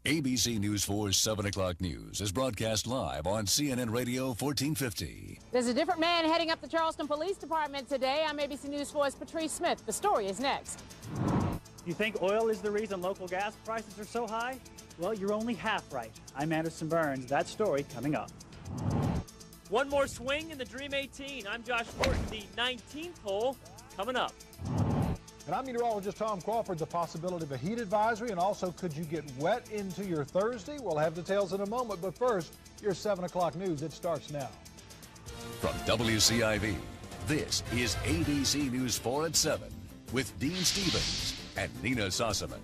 ABC News 4's 7 o'clock news is broadcast live on CNN Radio 1450. There's a different man heading up the Charleston Police Department today. I'm ABC News 4's Patrice Smith. The story is next. You think oil is the reason local gas prices are so high? Well, you're only half right. I'm Anderson Burns. That story coming up. One more swing in the Dream 18. I'm Josh Morton. The 19th hole coming up. And I'm meteorologist Tom Crawford. The possibility of a heat advisory, and also could you get wet into your Thursday? We'll have details in a moment, but first, your 7 o'clock news. It starts now. From WCIV, this is ABC News 4 at 7 with Dean Stevens and Nina Sossaman.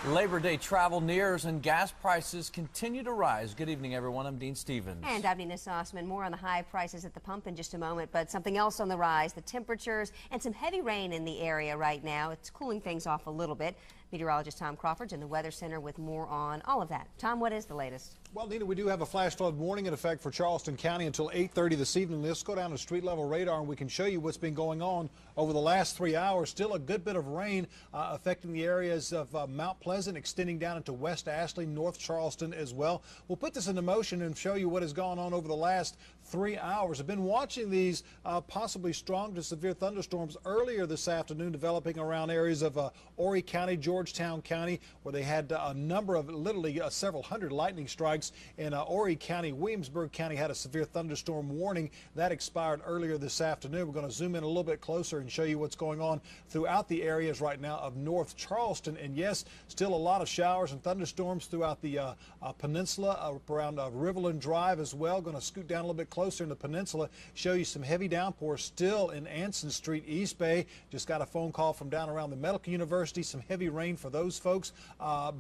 Labor Day travel nears and gas prices continue to rise. Good evening, everyone. I'm Dean Stevens. And I'm Nina Sossaman. More on the high prices at the pump in just a moment, but something else on the rise, the temperatures and some heavy rain in the area right now. It's cooling things off a little bit. Meteorologist Tom Crawford's in the Weather Center with more on all of that. Tom, what is the latest? Well, Nina, we do have a flash flood warning in effect for Charleston County until 8:30 this evening. Let's go down to street level radar and we can show you what's been going on over the last 3 hours. Still a good bit of rain affecting the areas of Mount Pleasant, extending down into West Ashley, North Charleston as well. We'll put this into motion and show you what has gone on over the last 3 hours. I've been watching these possibly strong to severe thunderstorms earlier this afternoon developing around areas of Horry County, Georgetown County, where they had a number of literally several hundred lightning strikes. In Horry County, Williamsburg County had a severe thunderstorm warning that expired earlier this afternoon. We're going to zoom in a little bit closer and show you what's going on throughout the areas right now of North Charleston. And yes, still a lot of showers and thunderstorms throughout the peninsula around Riverland Drive as well. Going to scoot down a little bit closer in the peninsula, show you some heavy downpours still in Anson Street, East Bay. Just got a phone call from down around the Medical University. Some heavy rain for those folks.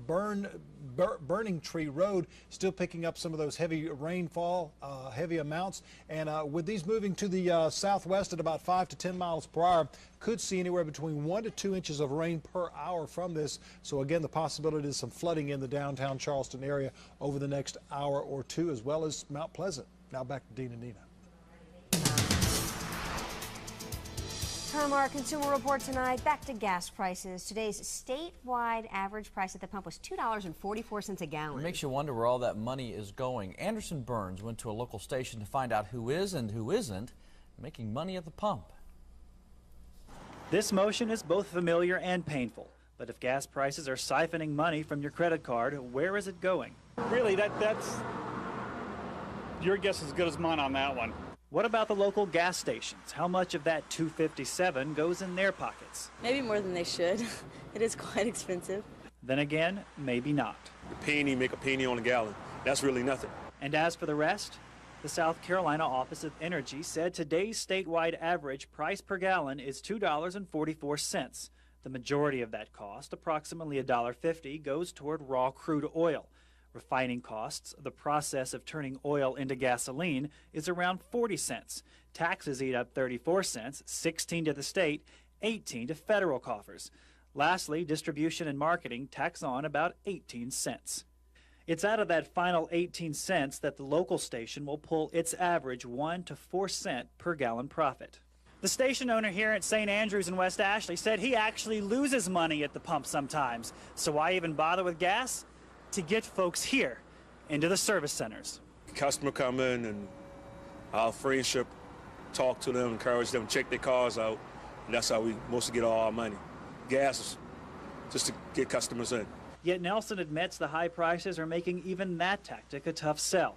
Burning Tree Road still picking up some of those heavy rainfall, heavy amounts. And with these moving to the southwest at about 5 to 10 miles per hour, could see anywhere between 1 to 2 inches of rain per hour from this. So again, the possibility is some flooding in the downtown Charleston area over the next hour or two, as well as Mount Pleasant. Now back to Dean and Nina. From our consumer report tonight, back to gas prices. Today's statewide average price at the pump was $2.44 a gallon. It makes you wonder where all that money is going. Anderson Burns went to a local station to find out who is and who isn't making money at the pump. This motion is both familiar and painful. But if gas prices are siphoning money from your credit card, where is it going? Really, that's your guess is as good as mine on that one. What about the local gas stations? How much of that $2.57 goes in their pockets? Maybe more than they should. It is quite expensive. Then again, maybe not. A penny, make a penny on a gallon. That's really nothing. And as for the rest, the South Carolina Office of Energy said today's statewide average price per gallon is $2.44. The majority of that cost, approximately $1.50, goes toward raw crude oil. Refining costs, the process of turning oil into gasoline, is around 40 cents. Taxes eat up 34 cents, 16 to the state, 18 to federal coffers. Lastly, distribution and marketing tax on about 18 cents. It's out of that final 18 cents that the local station will pull its average 1 to 4 cent per gallon profit. The station owner here at St. Andrews in West Ashley said he actually loses money at the pump sometimes. So why even bother with gas? To get folks here into the service centers. Customer come in and our friendship, talk to them, encourage them, check their cars out. And that's how we mostly get all our money. Gas is just to get customers in. Yet Nelson admits the high prices are making even that tactic a tough sell.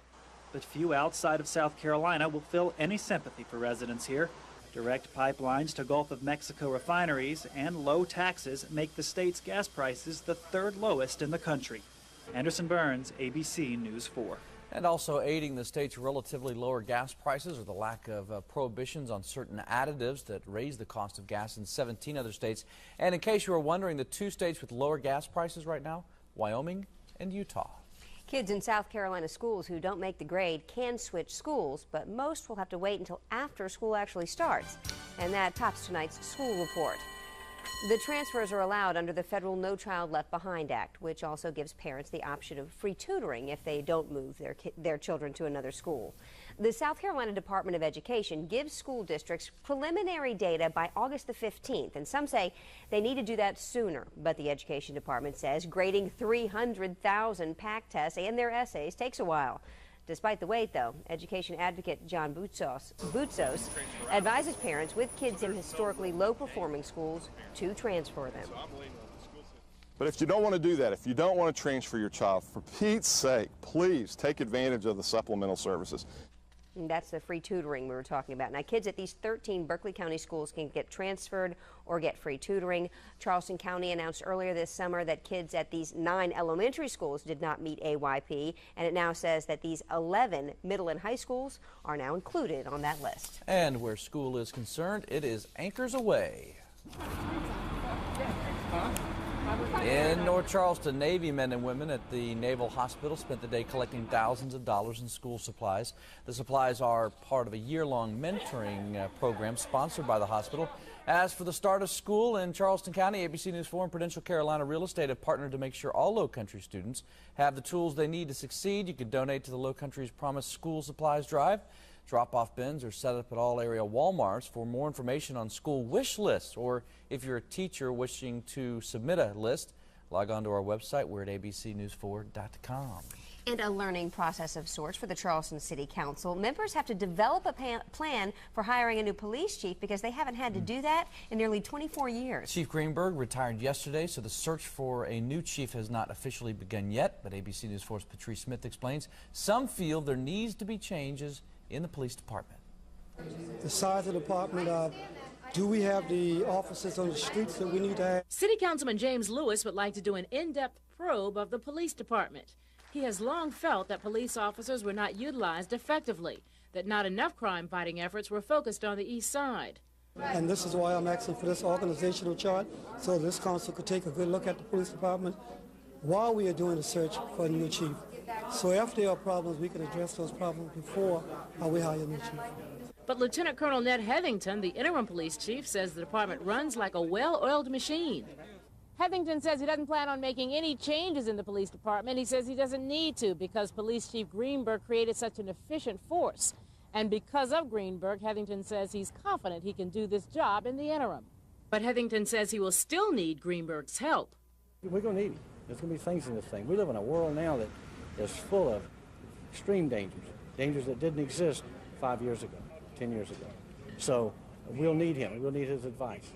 But few outside of South Carolina will feel any sympathy for residents here. Direct pipelines to Gulf of Mexico refineries and low taxes make the state's gas prices the third lowest in the country. Anderson Burns, ABC News 4. And also aiding the state's relatively lower gas prices are the lack of prohibitions on certain additives that raise the cost of gas in 17 other states. And in case you were wondering, the two states with lower gas prices right now, Wyoming and Utah. Kids in South Carolina schools who don't make the grade can switch schools, but most will have to wait until after school actually starts. And that tops tonight's school report. The transfers are allowed under the federal No Child Left Behind Act, which also gives parents the option of free tutoring if they don't move their children to another school. The South Carolina Department of Education gives school districts preliminary data by August the 15th, and some say they need to do that sooner. But the Education Department says grading 300,000 PAC tests and their essays takes a while. Despite the wait, though, education advocate John Boutsos advises parents with kids in historically low-performing schools to transfer them. But if you don't want to do that, if you don't want to transfer your child, for Pete's sake, please take advantage of the supplemental services. And that's the free tutoring we were talking about. Now, kids at these 13 Berkeley County schools can get transferred or get free tutoring. Charleston County announced earlier this summer that kids at these 9 elementary schools did not meet AYP, and it now says that these 11 middle and high schools are now included on that list. And where school is concerned, it is anchors away. In North Charleston, Navy men and women at the Naval Hospital spent the day collecting thousands of dollars in school supplies. The supplies are part of a year-long mentoring program sponsored by the hospital. As for the start of school in Charleston County, ABC News 4 and Prudential Carolina Real Estate have partnered to make sure all Low Country students have the tools they need to succeed. You can donate to the Low Country's Promise School Supplies Drive. Drop-off bins are set up at all area Walmarts. For more information on school wish lists, or if you're a teacher wishing to submit a list, log on to our website. We're at abcnews4.com. And a learning process of sorts for the Charleston City Council. Members have to develop a plan for hiring a new police chief because they haven't had to do that in nearly 24 years. Chief Greenberg retired yesterday, so the search for a new chief has not officially begun yet. But ABC News 4's Patrice Smith explains some feel there needs to be changes in the police department. The size of the department, do we have the officers on the streets that we need to have? City Councilman James Lewis would like to do an in-depth probe of the police department. He has long felt that police officers were not utilized effectively, that not enough crime-fighting efforts were focused on the east side. And this is why I'm asking for this organizational chart, so this council could take a good look at the police department while we are doing the search for a new chief. So if there are problems, we can address those problems before we hire a new chief. But Lieutenant Colonel Ned Heathington, the interim police chief, says the department runs like a well-oiled machine. Heathington says he doesn't plan on making any changes in the police department. He says he doesn't need to because Police Chief Greenberg created such an efficient force. And because of Greenberg, Heathington says he's confident he can do this job in the interim. But Heathington says he will still need Greenberg's help. We're going to need him. There's going to be things in this thing. We live in a world now that is full of extreme dangers that didn't exist 5 years ago, 10 years ago. So we'll need him. We'll need his advice.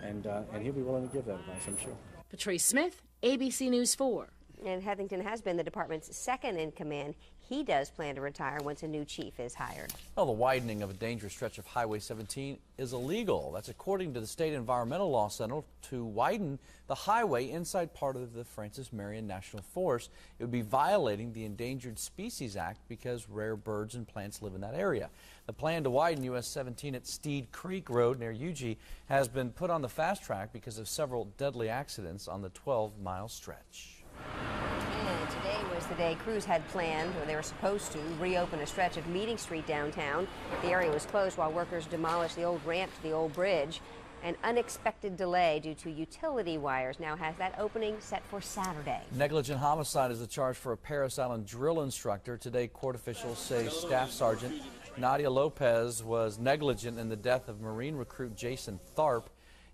And he'll be willing to give that advice, I'm sure. Patrice Smith, ABC News 4. And Heathington has been the department's second in command. He does plan to retire once a new chief is hired. Well, the widening of a dangerous stretch of Highway 17 is illegal. That's according to the State Environmental Law Center. To widen the highway inside part of the Francis Marion National Forest, it would be violating the Endangered Species Act because rare birds and plants live in that area. The plan to widen US 17 at Steed Creek Road near UG has been put on the fast track because of several deadly accidents on the 12-mile stretch. And today was the day crews had planned, or they were supposed to, reopen a stretch of Meeting Street downtown. The area was closed while workers demolished the old ramp to the old bridge. An unexpected delay due to utility wires now has that opening set for Saturday. Negligent homicide is the charge for a Paris Island drill instructor. Today, court officials say Staff Sergeant Nadia Lopez was negligent in the death of Marine recruit Jason Tharp.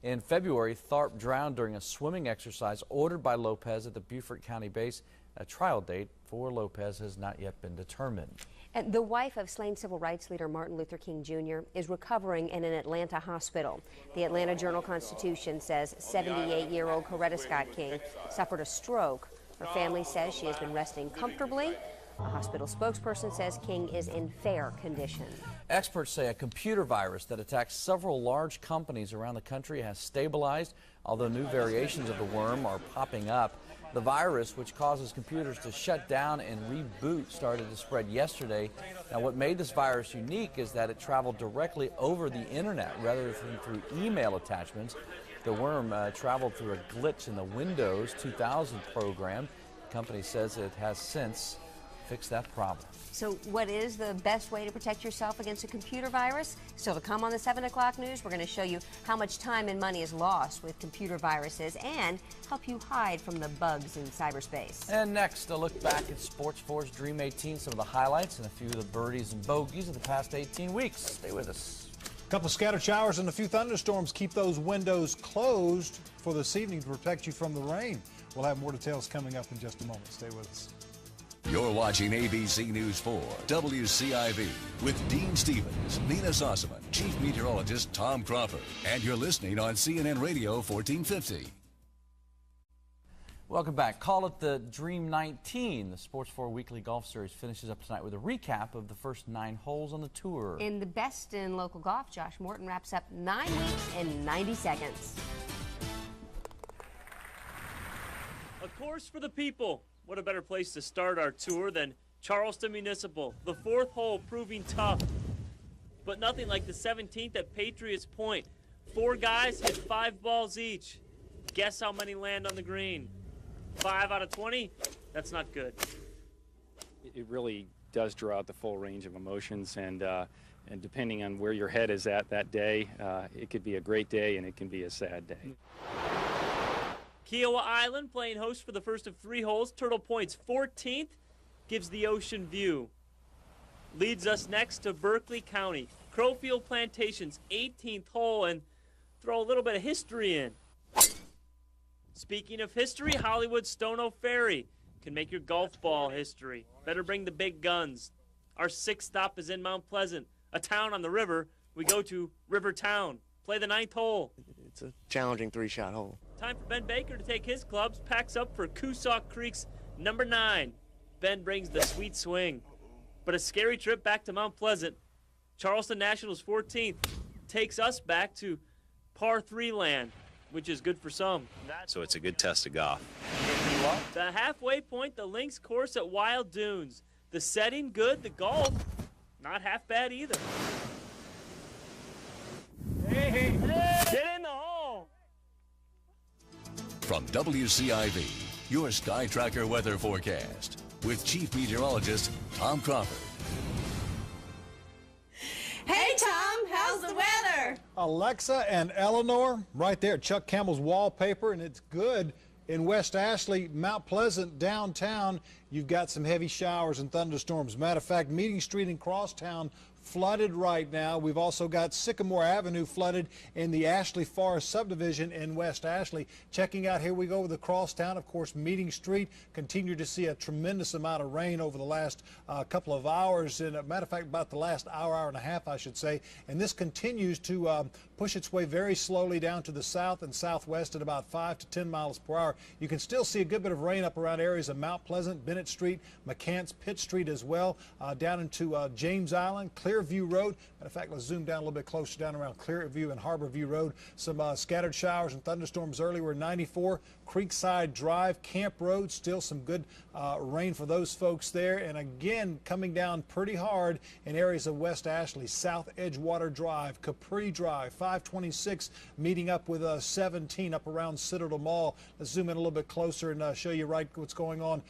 In February, Tharp drowned during a swimming exercise ordered by Lopez at the Beaufort County base. A trial date for Lopez has not yet been determined. And the wife of slain civil rights leader Martin Luther King Jr. is recovering in an Atlanta hospital. The Atlanta Journal-Constitution says 78-year-old Coretta Scott King suffered a stroke. Her family says she has been resting comfortably. A hospital spokesperson says King is in fair condition. Experts say a computer virus that attacks several large companies around the country has stabilized, although new variations of the worm are popping up. The virus, which causes computers to shut down and reboot, started to spread yesterday. Now, what made this virus unique is that it traveled directly over the internet rather than through email attachments. The worm traveled through a glitch in the Windows 2000 program. The company says it has since fix that problem. So what is the best way to protect yourself against a computer virus? Still to come on the 7 o'clock news, we're going to show you how much time and money is lost with computer viruses and help you hide from the bugs in cyberspace. And next, a look back at Sports 4's Dream 18, some of the highlights and a few of the birdies and bogeys of the past 18 weeks. Stay with us. A couple of scattered showers and a few thunderstorms. Keep those windows closed for this evening to protect you from the rain. We'll have more details coming up in just a moment. Stay with us. You're watching ABC News 4 WCIV with Dean Stevens, Nina Sossaman, Chief Meteorologist Tom Crawford, and you're listening on CNN Radio 1450. Welcome back. Call it the Dream 19. The Sports 4 Weekly Golf Series finishes up tonight with a recap of the first 9 holes on the tour. In the best in local golf, Josh Morton wraps up 9 weeks and 90 seconds. A course for the people. What a better place to start our tour than Charleston Municipal. The 4th hole proving tough, but nothing like the 17th at Patriots Point. 4 guys hit 5 balls each. Guess how many land on the green? 5 out of 20? That's not good. It really does draw out the full range of emotions, and depending on where your head is at that day, it could be a great day and it can be a sad day. Kiowa Island playing host for the first of 3 holes. Turtle Point's 14th gives the ocean view. Leads us next to Berkeley County. Crowfield Plantation's 18th hole, and throw a little bit of history in. Speaking of history, Hollywood Stono Ferry can make your golf ball history. Better bring the big guns. Our 6th stop is in Mount Pleasant, a town on the river. We go to Rivertown. Play the 9th hole. It's a challenging 3-shot hole. Time for Ben Baker to take his clubs, packs up for Coosaw Creek's number 9. Ben brings the sweet swing. But a scary trip back to Mount Pleasant. Charleston Nationals 14th takes us back to par 3 land, which is good for some. So it's a good test of golf. The halfway point, the links course at Wild Dunes. The setting good, the golf not half bad either. Hey, get in the hole. From WCIV, your Sky Tracker weather forecast with Chief Meteorologist Tom Crawford. Hey, Tom, how's the weather? Alexa and Eleanor, right there, Chuck Campbell's wallpaper, and it's good in West Ashley, Mount Pleasant, downtown. You've got some heavy showers and thunderstorms. Matter of fact, Meeting Street in Crosstown flooded right now. We've also got Sycamore Avenue flooded in the Ashley Forest subdivision in West Ashley. Checking out, here we go with the Crosstown. Of course, Meeting Street continued to see a tremendous amount of rain over the last couple of hours. And matter of fact, about the last hour and a half, I should say. And this continues to push its way very slowly down to the south and southwest at about 5 to 10 miles per hour. You can still see a good bit of rain up around areas of Mount Pleasant, Bennett Street, McCants, Pitt Street as well, down into James Island, Clearview Road. Matter of fact, let's zoom down a little bit closer down around Clearview and Harborview Road. Some scattered showers and thunderstorms earlier in 94. Creekside Drive, Camp Road, still some good rain for those folks there. And again, coming down pretty hard in areas of West Ashley, South Edgewater Drive, Capri Drive, 526 meeting up with 17 up around Citadel Mall. Let's zoom in a little bit closer and show you right what's going on.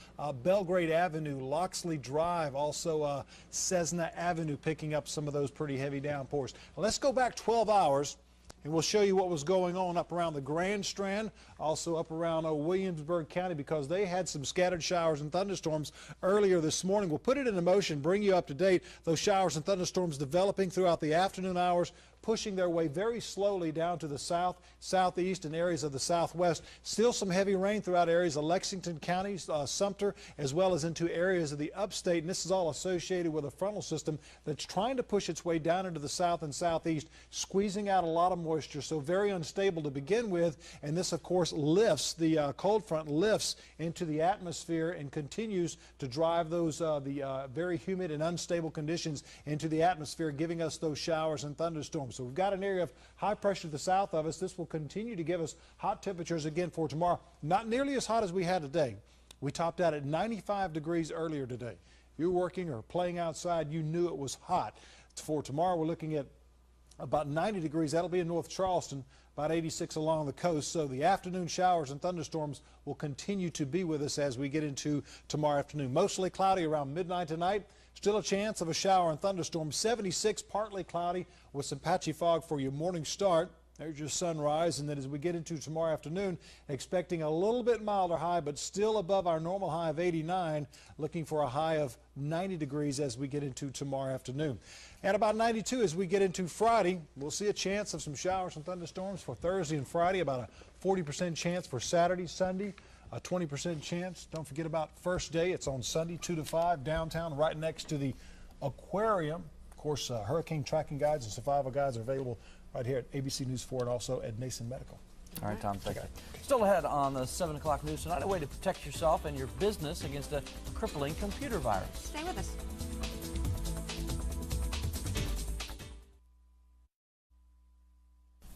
Belgrade Avenue, Loxley Drive, also Cessna Avenue picking up some of those pretty heavy downpours. Now, let's go back 12 hours. And we'll show you what was going on up around the Grand Strand, also up around Williamsburg County, because they had some scattered showers and thunderstorms earlier this morning. We'll put it into motion, bring you up to date. Those showers and thunderstorms developing throughout the afternoon hours, pushing their way very slowly down to the south, southeast, and areas of the southwest. Still some heavy rain throughout areas of Lexington County, Sumter, as well as into areas of the upstate. And this is all associated with a frontal system that's trying to push its way down into the south and southeast, squeezing out a lot of moisture, so very unstable to begin with. And this, of course, lifts, the cold front lifts into the atmosphere and continues to drive those very humid and unstable conditions into the atmosphere, giving us those showers and thunderstorms. So we've got an area of high pressure to the south of us. This will continue to give us hot temperatures again for tomorrow. Not nearly as hot as we had today. We topped out at 95 degrees earlier today. If you were working or playing outside, you knew it was hot. For tomorrow, we're looking at about 90 degrees. That'll be in North Charleston. about 86 along the coast. So the afternoon showers and thunderstorms will continue to be with us as we get into tomorrow afternoon. Mostly cloudy around midnight tonight. Still a chance of a shower and thunderstorm. 76, partly cloudy with some patchy fog for your morning start. There's your sunrise, and then as we get into tomorrow afternoon, expecting a little bit milder high, but still above our normal high of 89, looking for a high of 90 degrees as we get into tomorrow afternoon. And about 92 as we get into Friday. We'll see a chance of some showers and thunderstorms for Thursday and Friday, about a 40% chance for Saturday, Sunday, a 20% chance. Don't forget about first day. It's on Sunday, 2 to 5, downtown, right next to the aquarium. Of course, hurricane tracking guides and survival guides are available right here at ABC News 4 and also at Nason Medical. All right, Tom, thank you. Still ahead on the 7 o'clock news tonight, a way to protect yourself and your business against a crippling computer virus. Stay with us.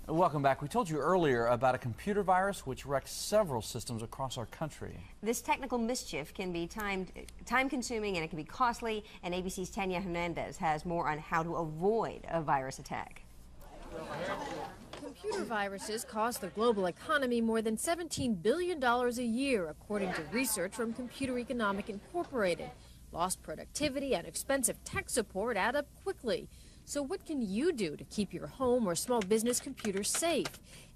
Welcome back. We told you earlier about a computer virus which wrecks several systems across our country. This technical mischief can be time-consuming and it can be costly, and ABC's Tanya Hernandez has more on how to avoid a virus attack. Computer viruses cost the global economy more than $17 billion a year, according to research from Computer Economic Incorporated. Lost productivity and expensive tech support add up quickly. So what can you do to keep your home or small business computer safe?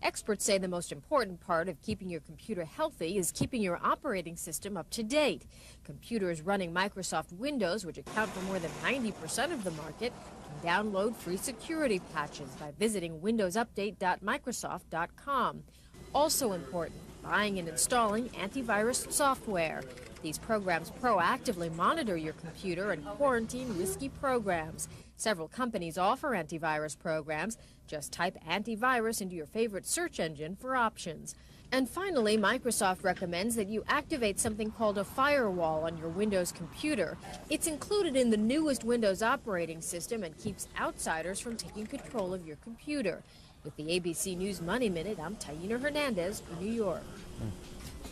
Experts say the most important part of keeping your computer healthy is keeping your operating system up to date. Computers running Microsoft Windows, which account for more than 90% of the market, can download free security patches by visiting windowsupdate.microsoft.com. Also important, buying and installing antivirus software. These programs proactively monitor your computer and quarantine risky programs. Several companies offer antivirus programs. Just type antivirus into your favorite search engine for options. And finally, Microsoft recommends that you activate something called a firewall on your Windows computer. It's included in the newest Windows operating system and keeps outsiders from taking control of your computer. With the ABC News Money Minute, I'm Taina Hernandez in New York.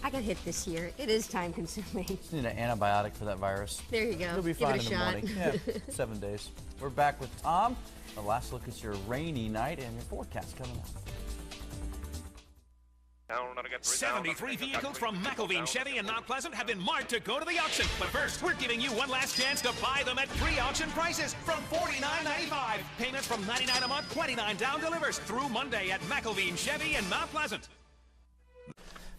I got hit this year. It is time-consuming. Just need an antibiotic for that virus. There you go. You'll be Give fine it a in the shot. morning. Yeah, 7 days. We're back with Tom. The last look at your rainy night and your forecast coming up. 73 vehicles from McElveen Chevy in Mount Pleasant have been marked to go to the auction. But first, we're giving you one last chance to buy them at pre-auction prices from $49.95. Payments from $99 a month, $29 down delivers through Monday at McElveen Chevy in Mount Pleasant.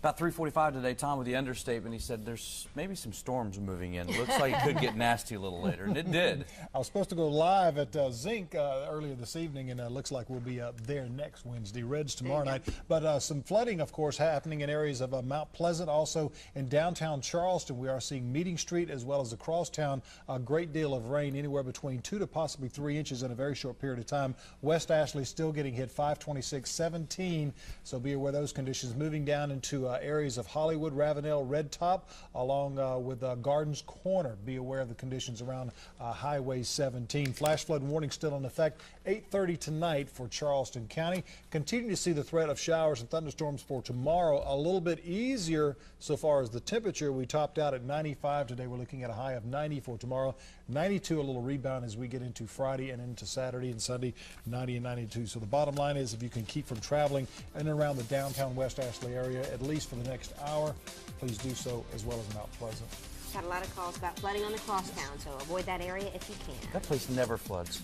About 3:45 today, Tom, with the understatement, he said there's maybe some storms moving in. Looks like it could get nasty a little later, and it did. I was supposed to go live at Zinc earlier this evening, and looks like we'll be there next Wednesday. Reds tomorrow night. But some flooding, of course, happening in areas of Mount Pleasant, also in downtown Charleston. We are seeing Meeting Street as well as across town a great deal of rain, anywhere between 2 to possibly 3 inches in a very short period of time. West Ashley still getting hit 526, 17. So be aware of those conditions. Moving down into areas of Hollywood, Ravenel, Red Top, along with Gardens Corner. Be aware of the conditions around Highway 17. Flash flood warning still in effect. 8:30 tonight for Charleston County. Continue to see the threat of showers and thunderstorms for tomorrow. A little bit easier so far as the temperature. We topped out at 95 today. We're looking at a high of 90 for tomorrow. 92, a little rebound as we get into Friday and into Saturday and Sunday, 90 and 92. So the bottom line is, if you can keep from traveling in and around the downtown West Ashley area, at least for the next hour, please do so, as well as Mount Pleasant. Got a lot of calls about flooding on the crosstown, so avoid that area if you can. That place never floods.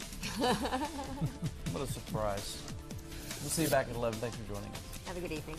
What a surprise. We'll see you back at 11. Thanks for joining us. Have a good evening.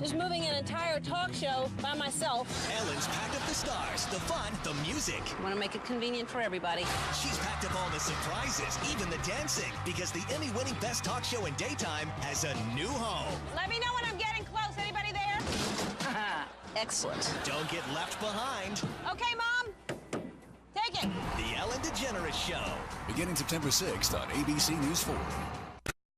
Just moving an entire talk show by myself. Ellen's packed up the stars, the fun, the music. Want to make it convenient for everybody. She's packed up all the surprises, even the dancing, because the Emmy-winning Best Talk Show in Daytime has a new home. Let me know when I'm getting close. Anybody there? Excellent. Don't get left behind. Okay, Mom. chicken. The Ellen DeGeneres Show. Beginning September 6th on ABC News 4.